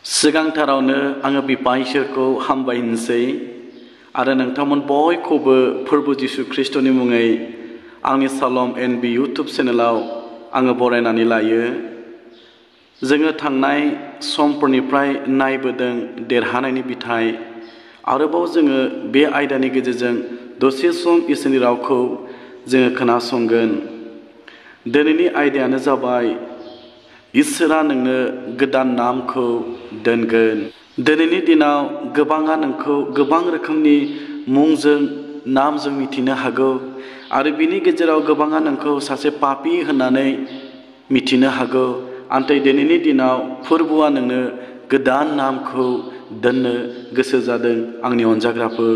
सिगांथारावनो आङो बिफा इसोरखौ हामबाय होनसै आरो नोंथांमोन बयखौबो फोरबो जिसु ख्रिस्ट'नि मुङै आंनि सालम एनबि इउटुब चेनेलाव आङो बरायनानै लायो। जोङो थांनाय समफोरनिफ्राय नायबोदों देरहानायनि बिथाइ। आरोबाव जोङो बे आयदानि गेजेरजों दसे सम इसोरनि रावखौ जोङो खोनासंगोन। दिनैनि आयदायानो जाबाय इसोरा नोंनो गोदान नामखौ दोनगोन। दिनैनि दिनाव गोबाङा नोंखौ गोबां रोखोमनि मुंजों नामजों मिथिनो हागौ आरो बिनि गेजेराव गोबाङा नोंखौ सासे पापी होननानै मिथिनो हागौ। नाथाय दिनैनि दिनाव फोरबोआ नोंनो गोदान नामखौ दोननो गोसो जादों। आंनि अनजाग्राफोर,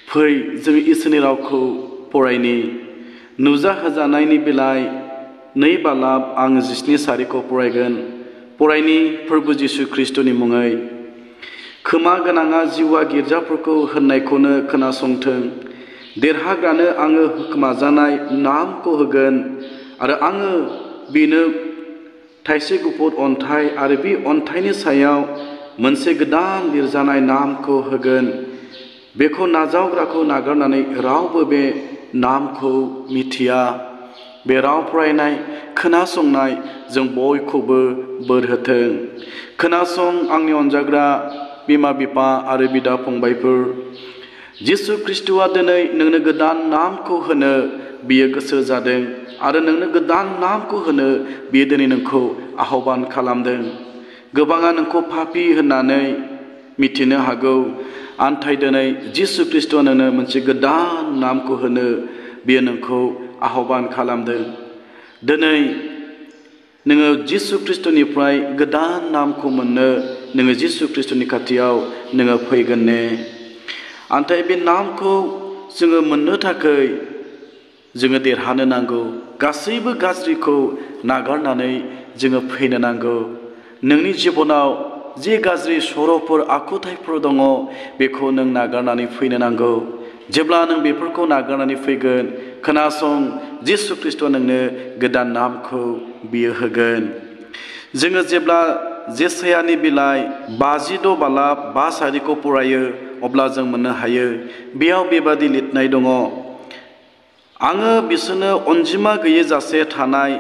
फै जों इसोरनि रावखौ फरायनि। नुजाहोजानायनि बिलाइ 2 बालाब आं 17 फरायगोन। फरायनि फोरबो जिसु ख्रिस्ट'नि मुङै। खोमा गोनाङा जिउआ गिर्जाफोरखौ होननायखौनो खोनासंथों। देरहाग्रानो आङो होखोमाजानाय नामखौ होगोन आरो आङो बेनो थाइसे गुफुर अन्थाइ आरो बे अन्थाइनि सायाव मोनसे गोदान लिरजानाय नामखौ होगोन। बेखौ नाजावग्राखौ नागारनानै रावबो बे नामखौ मिथिया। बे राव फरायनाय खोनासंनाय जों बयखौबो बोर होथों। खोनासं आंनि अनजाग्रा बिमा बिफा आरो बिदा फंबायफोर। जिसु ख्रिस्ट'आ दिनै नोंनो गोदान नामखौ होनो बियो गोसो जादों आरो नोंनो गोदान नामखौ होनो बियो दिनै नोंखौ आह्वान खालामदों। गोबाङा नोंखौ पापी होननानै मिथिनो हागौ। नाथाय दिनै जिसु ख्रिस्ट'आ नोंनो मोनसे गोदान नामखौ होनो बियो नोंखौ आह्वान खालामदों। दिनै नोङो जिसु ख्रिस्ट'निफ्राय गोदान नामखौ मोननो नोङो जिसु ख्रिस्ट'नि खाथियाव नोङो फैगोन ने? नाथाय बे नामखौ जोङो मोननो थाखाय जोङो देरहानो नांगौ। गासैबो गाज्रिखौ नागारनानै जोङो फैनो नांगौ। नोंनि जिबनाव जे गाज्रि सर'फोर आखुथायफोर दङ बेखौ नों नागारनानै फैनो नांगौ। जेब्ला नों बेफोरखौ नागारनानै फैगोन, खोनासं जिसु ख्रिस्ट'आ नोंनो गोदान नामखौ बियो होगोन। जोङो जेब्ला जेसायानि बिलाइ 56 बालाब 5 फरायो अब्ला जों मोननो हायो। बेयाव बेबादि लिरनाय दङ, आङो बिसोरनो अनजिमा गैयैजासे थानाय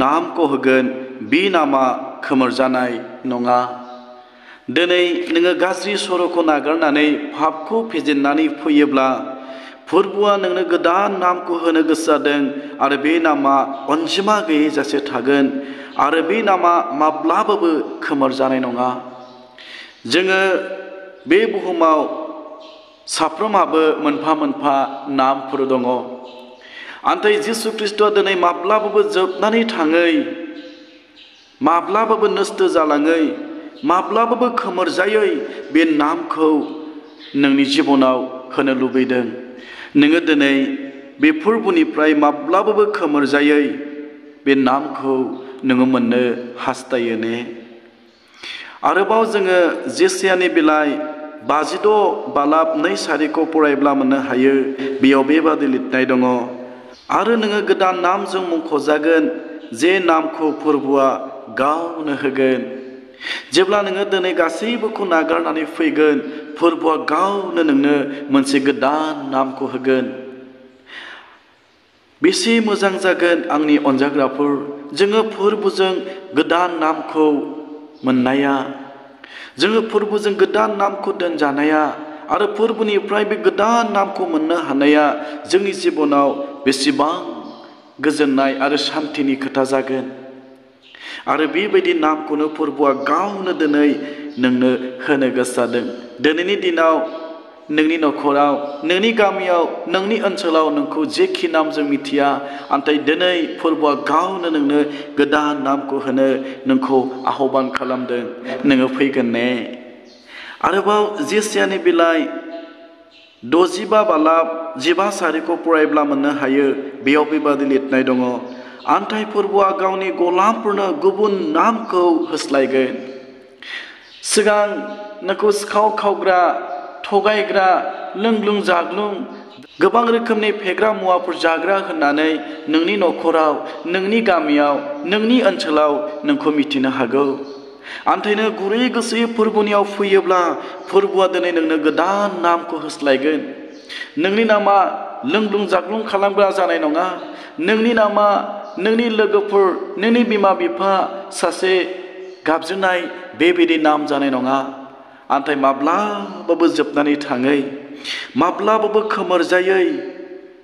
नामखौ होगोन, बे नामा खोमोरजानाय नङा। दिनै नोङो गाज्रि सर'खौ नागारनानै पापखौ फेजेननानै फैयोब्ला फोरबोआ नोंनो गोदान नामखौ होनो गोसो जादों आरो बे नामा अनजिमा गैयैजासे थागोन आरो बे नामा माब्लाबाबो खोमोरजानाय नङा। जोङो बे बुहुमाव साफ्रोमहाबो मोनफा मोनफा नामफोर दङ। नाथाय जिसु ख्रिस्ट'आ दिनै माब्लाबाबो जोबनानै थाङै, माब्लाबाबो नस्थ' जालाङै, माब्लाबाबो खोमोरजायै बे नामखौ नोंनि जिबनाव होनो लुबैदों। नोङो दिनै बे फोरबोनिफ्राय माब्लाबाबो खोमोरजायै बे नामखौ नोङो मोननो हास्थायो ने? आरोबाव जोङो जेसायानि बिलाइ 56 बालाब 2 फरायब्ला मोननो हायो। बेयाव बेबादि लिरनाय दङ, आरो नोङो गोदान नामजों मुंख'जागोन जे नामखौ फोरबोआ गावनो होगोन। जेब्ला नोङो दिनै गासैबोखौ नागारनानै फैगोन, फोरबोआ गावनो नोंनो मोनसे गोदान नामखौ होगोन। बेसे मोजां जागोन आंनि अनजाग्राफोर, जोङो फोरबोजों गोदान नामखौ मोननाया, जोङो फोरबोजों गोदान नामखौ दोनजानाया आरो फोरबोनिफ्राय बे गोदान नामखौ मोननो हानाया जोंनि जिबनाव बेसेबां गोजोननाय आरो सान्थिनि खोथा जागोन। आरो बेबायदि नामखौनो फोरबोआ गावनो दिनै नोंनो होनो गोसो जादों। दिनैनि दिनाव नोंनि न'खराव, नोंनि गामियाव, नोंनि ओनसोलाव नोंखौ जेखि नामजों मिथिया, नाथाय दिनै फोरबोआ गावनो नोंनो गोदान नामखौ होनो नोंखौ आह्वान खालामदों। नोङो फैगोन ने? आरोबाव जेसायानि बिलाइ 65 बालाब 15 फरायब्ला मोननो हायो। बेयाव बेबादि लिरनाय दङ, नाथाय फोरबोआ गावनि गलामफोरनो गुबुन नामखौ होस्लायगोन। सिगां नोंखौ सिखाव खावग्रा, थगायग्रा, लोंग्लुं जाग्लुं, गोबां रोखोमनि फेग्रा मुवाफोर जाग्रा होननानै नोंनि न'खराव, नोंनि गामियाव, नोंनि ओनसोलाव नोंखौ मिथिनो हागौ। आन्थायनो गुरै गोसोयै फोरबोनियाव फैयोब्ला फोरबोआ दिनै नोंनो गोदान नामखौ होस्लायगोन। नोंनि नामा लोंलुं जाग्लुं खालामग्रा जानाय नङा। नोंनि नामा नोंनि लोगोफोर, नोंनि बिमा बिफा सासे गाबज्रिनाय बेबायदि नाम जानाय नङा। आन्थाय माब्लाबाबो जोबनानै थाङै, माब्लाबाबो खोमोरजायै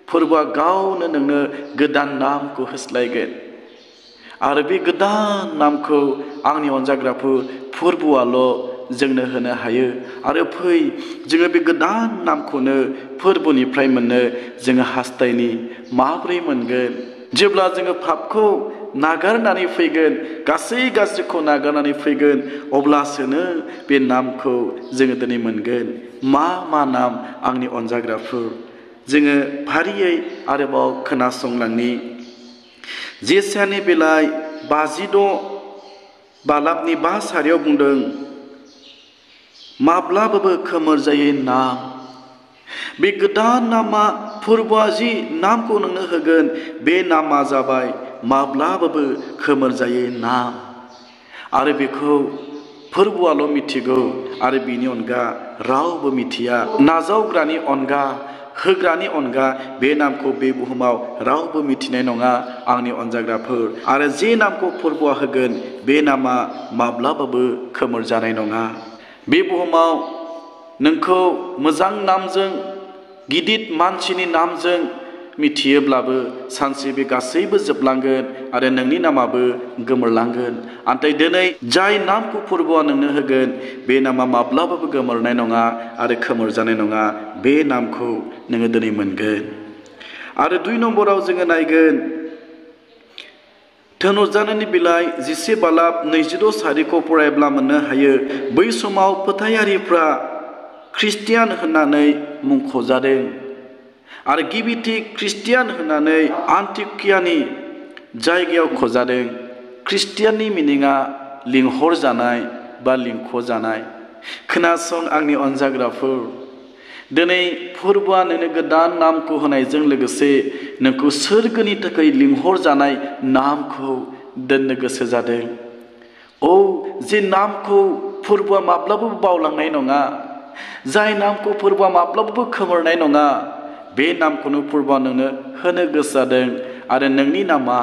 फोरबोआ गावनो नोंनो गोदान नामखौ होस्लायगोन। आरो बे गोदान नामखौ आंनि अनजाग्राफोर फोरबोआल' जोंनो होनो हायो। आरो फै जोङो बे गोदान नामखौनो फोरबोनिफ्राय मोननो जोङो हास्थायनि। माबोरै मोनगोन? जेब्ला जोङो पापखौ नागारनानै फैगोन, गासै गाज्रिखौ नागारनानै फैगोन, अब्लासोनो बे नामखौ जोङो दिनै मोनगोन। मा नाम आंनि अनजाग्राफोर? जोङो फारियै आरोबाव खोनासंलांनि। जेसायानि बिलाइ 56 बालाबनि 5 सारियाव बुंदों, माब्लाबाबो खोमोरजायै नाम। बे गोदान नामा फोरबोआ जि नामखौ नोंनो होगोन, बे नामा जाबाय माब्लाबाबो खोमोरजायै नाम। आरो बेखौ फोरबोआल' मिथिगौ आरो बिनि अनगा रावबो मिथिया। नाजावग्रानि अनगा, होग्रानि अनगा बे नामखौ बे बुहुमाव रावबो मिथिनाय नङा आंनि अनजाग्राफोर। आरो जे नामखौ फोरबोआ होगोन, बे नामा माब्लाबाबो खोमोरजानाय नङा। बे बुहुमाव नोंखौ मोजां नामजों, गिदिर मानसिनि नामजों मिथियोब्लाबो सानसे बे गासैबो जोबलांगोन आरो नोंनि नामाबो गोमोरलांगोन। नाथाय दिनै जाय नामखौ फोरबोआ नोंनो होगोन, बे नामा माब्लाबाबो गोमोरनाय नङा आरो खोमोरजानाय नङा। बे नामखौ नोङो दिनै मोनगोन। आरो 2 नम्बराव जोङो नायगोन, धनुजानायनि बिलाइ 10 बालाब 26 सारिखौ फरायब्ला मोननो हायो। बै समाव फोथायारिफ्रा ख्रिस्टियान होननानै मुंख'जादों आरो गिबिथि ख्रिस्टियान होननानै आन्तिकियानि जायगायाव ख'जादों। ख्रिस्टियाननि मिनिङा लिंहरजानाय बा लिंख'जानाय। खोनासं आंनि अनजाग्राफोर, दिनै फोरबोआ नोंनो गोदान नामखौ होनायजों लोगोसे नोंखौ सोरगोनि थाखाय लिंहरजानाय नामखौ दोननो गोसो जादों। जे नामखौ फोरबोआ माब्लाबाबो बावलांनाय नङा, जाय नामखौ फोरबोआ माब्लाबाबो खोमोरनाय नङा, बे नामखौनो फोरबोआ नोंनो होनो गोसो जादों। आरो नोंनि नामा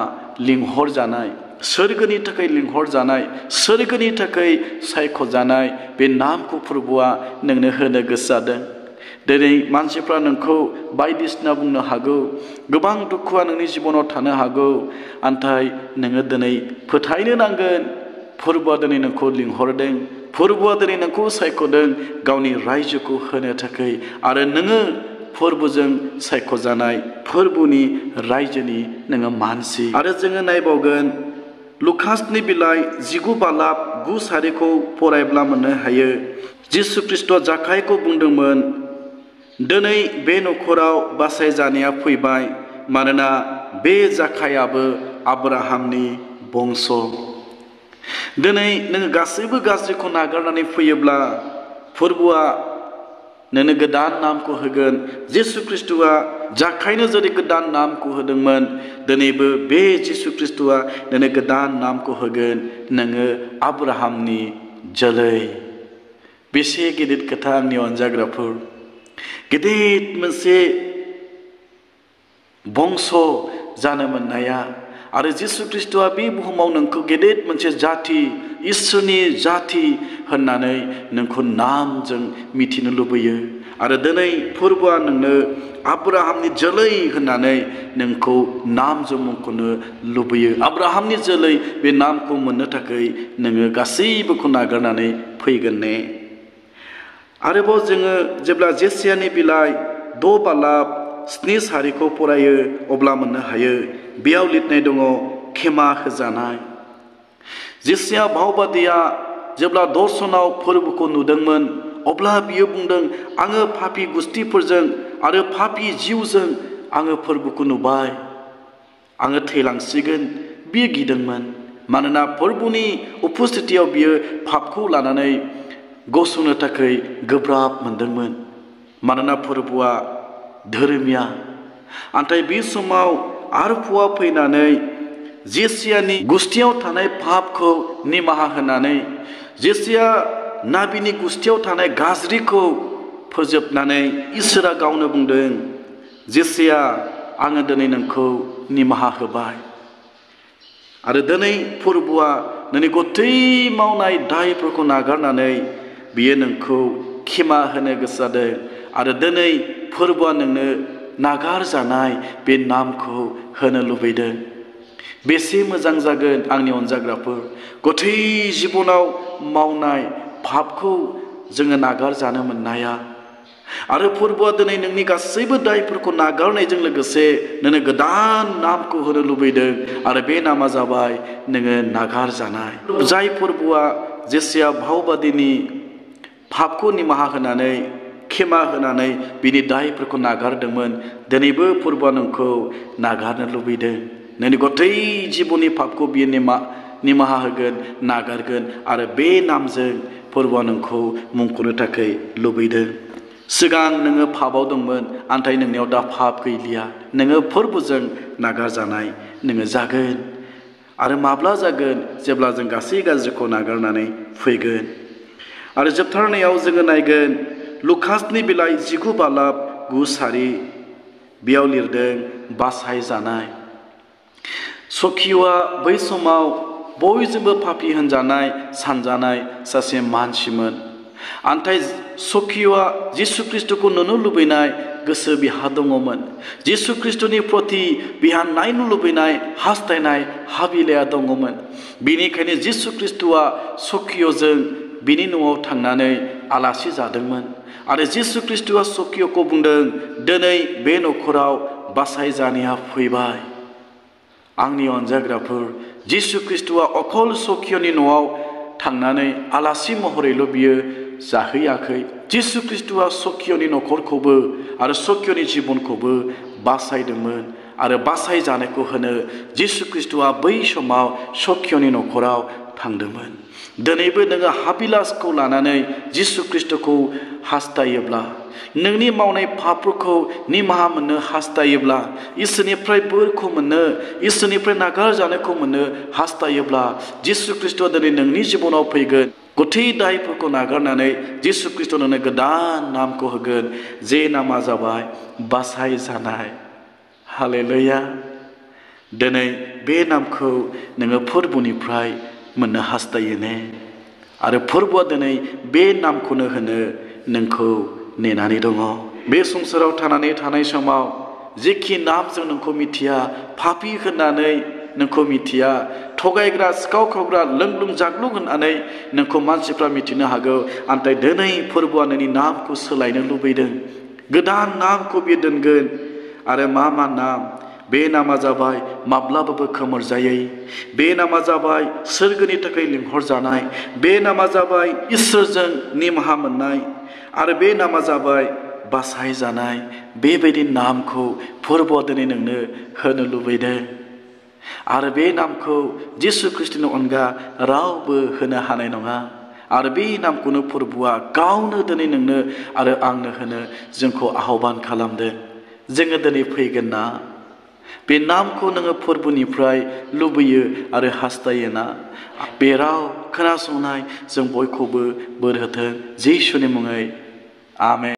लिंहरजानाय, सोरगोनि थाखाय लिंहरजानाय, सोरगोनि थाखाय सायख'जानाय, बे नामखौ फोरबोआ नोंनो होनो गोसो जादों। दिनै मानसिफ्रा नोंखौ बायदिसिना बुंनो हागौ, गोबां दुखुआ नोंनि जिबनाव थानो हागौ। नाथाय नोङो दिनै फोथायनो नांगोन, फोरबोआ दिनै नोंखौ लिंहरदों, फोरबोआ दिनै नोंखौ सायख'दों गावनि रायजोखौ होनो थाखाय। आरो नोङो फोरबोजों सायख'जानाय, फोरबोनि रायजोनि नोङो मानसि। आरो जोङो नायबावगोन, लुकासनि बिलाइ 19 बालाब 9 सारिखौ फरायब्ला मोननो हायो। जिसु ख्रिस्ट'आ जाखायखौ बुंदोंमोन, दिनै बे न'खराव बासायजानाया फैबाय, मानोना बे जाखायाबो आब्राहामनि बंस'। दिनै नोङो गासैबो गाज्रिखौ नागारनानै फैयोब्ला फोरबोआ नोंनो गोदान नामखौ होगोन। जिसु ख्रिस्ट'आ जाखायनो जेरै गोदान नामखौ होदोंमोन, दिनैबो बे जिसु ख्रिस्ट'आ नोंनो गोदान नामखौ होगोन। नोङो आब्राहामनि जोलै। बेसे गिदिर खोथा आंनि अनजाग्राफोर। गिदिर मोनसे बंस' जानो मोननाया। आरो जिसु ख्रिस्ट'आ बे बुहुमाव नोंखौ गेदेर मोनसे जाथि, इसोरनि जाथि होननानै नोंखौ नामजों मिथिनो लुबैयो। आरो दिनै फोरबोआ नोंनो आब्राहामनि जोलै होननानै नोंखौ नामजों मुंख'नो लुबैयो। आब्राहामनि जोलै बे नामखौ मोननो थाखाय नोङो गासैबोखौ नागारनानै फैगोन ने? आरोबाव जोङो जेब्ला जेसायानि बिलाइ 6 बालाब 7 सारिखौ फरायो अब्ला मोननो हायो। बेयाव लिरनाय दङ, खेमा होजानाय। जेसाया भावबादिया जेब्ला दर्शनाव फोरबोखौ नुदोंमोन, अब्ला बियो बुंदों, आङो पापी गुस्थिफोरजों आरो पापी जिउजों आङो फोरबोखौ नुबाय, आङो थैलांसिगोन। बियो गिदोंमोन, मानोना फोरबोनि उपस्थितियाव बियो पापखौ लानानै गसंनो थाखाय गोब्राब मोनदोंमोन। मानोना फोरबोआ धोरोमिया। नाथाय बे समाव आरफुआ फैनानै जेसियानि गुस्थियाव थानाय पापखौ निमाहा होनानै जेसिया नाबिनि गुस्थियाव थानाय गाज्रिखौ फोजोबनानै इसोरा गावनो बुंदों जेसिया आङो दिनै नोंखौ निमाहा होबाय आरो दिनै फोरबुआ नोंनि गथै मावनाय दायफोरखौ नागारनानै बियो नोंखौ क्षमा होनो गोसो जादों आरो दिनै फोरबुआ नोंनो नागारजानाय बे नामखौ होनो लुबैदों। बेसे मोजां जागोन आंनि अनजाग्राफोर गथै जिबनाव मावनाय पापखौ जोङो नागारजानो मोननाया आरो फोरबुआ दिनै नोंनि गासैबो दायफोरखौ नागारनायजों लोगोसे नोंनो गोदान नामखौ होनो लुबैदों आरो बे नामा जाबाय नोङो नागारजानाय। जाय फोरबुआ जेसिया भावबादिनि पापखौ निमाहा होनानै क्षमा होनानै बिनि दायफोरखौ नागारदोंमोन दिनैबो फोरबुआ नोंखौ नागारनो लुबैदों। नोंनि गथै जिबननि पापखौ बियो निमाहा होगोन नागारगोन आरो बे नामजों फोरबुआ नोंखौ मुंख'नो थाखाय लुबैदों। सिगां नोङो पापआव दंमोन नाथाय नोंनियाव दा पाप गैलिया नोङो फोरबुजों नागारजानाय नोङो जागोन आरो माब्ला जागोन जेब्ला जों गासै गाज्रिखौ नागारनानै फैगोन। आरो जोबथारनायाव जोङो नायगोन लुकासनि बिलाइ 19:9 बेयाव लिरदों बासायजानाय। सखिय'आ बै समाव बयजोंबो पापी होनजानाय सानजानाय सासे मानसिमोन। नाथाय सखिय'आ जिसु ख्रिस्ट'खौ नुनो लुबैनाय गोसो बिहा दङमोन। जिसु ख्रिस्ट'नि प्रति बिहा नायनो लुबैनाय हास्थायनाय हाबिलाया दङमोन। बेनिखायनो जिसु ख्रिस्ट'आ सखिय'जों बिनि न'आव थांनानै आलासि जादोंमोन आरो जिसु ख्रिस्ट'आ सखिय'खौ बुंदों दिनै बे न'खराव बासायजानाया फैबाय। आंनि अनजाग्राफोर जिसु ख्रिस्ट'आ अकल सखिय'नि न'आव थांनानै आलासि महरैल' बियो जाहैयाखै। जिसु ख्रिस्ट'आ सखिय'नि न'खरखौबो आरो सखिय'नि जिबनखौबो बासायदोंमोन आरो बासायजानायखौ होनो जिसु ख्रिस्ट'आ बै समाव सखिय'नि न'खराव थांदोंमोन। दिनैबो नोङो हाबिलासखौ लानानै जिसु ख्रिस्ट'खौ हास्थायोब्ला नोंनि मावनाय पापफोरखौ निमाहा मोननो हास्थायोब्ला इसोरनिफ्राय बोरखौ मोननो इसोरनिफ्राय नागारजानायखौ मोननो हास्थायोब्ला जिसु ख्रिस्ट'आ दिनै नोंनि जिबनाव फैगोन। गथै दायफोरखौ नागारनानै जिसु ख्रिस्ट' नोंनो गोदान नामखौ होगोन जे नामा जाबाय बासायजानाय। हालेलुया। दिनै बे नामखौ नोङो फोरबुनिफ्राय मोननो हास्थायो ने आरो फोरबुआ दिनै बे नामखौनो होनो नोंखौ नेनानै दङ। बे संसाराव थानानै थानाय समाव जेखि नामजों नोंखौ मिथिया पापी होननानै नोंखौ मिथिया थगायग्रा सिखाव खावग्रा लोंलुं जाग्लुं होननानै नोंखौ मानसिफ्रा मिथिनो हागौ। नाथाय दिनै फोरबुआ नोंनि नामखौ सोलायनो लुबैदों। गोदान नामखौ बियो दोनगोन आरो मा नाम? बे नामा जाबाय माब्लाबाबो खोमोरजायै। बे नामा जाबाय सोरगोनि थाखाय लिंहरजानाय। बे नामा जाबाय इसोरजों निमाहा मोननाय आरो बे नामा जाबाय बासायजानाय। बेबायदि नामखौ फोरबुआ दिनै नोंनो होनो लुबैदों आरो बे नामखौ जिसु ख्रिस्ट'नि अनगा रावबो होनो हानाय नङा आरो बे नामखौनो फोरबुआ गावनो दिनै नोंनो आरो आंनो होनो जोंखौ आह्वान खालामदों। जोङो दिनै फैगोन ना? बे नामखौ नोङो फोरबुनिफ्राय लुबैयो आरो हास्थायोना? बे राव खोनासंनाय जों बयखौबो बोर होथों जिसुनि मुङै आमेन।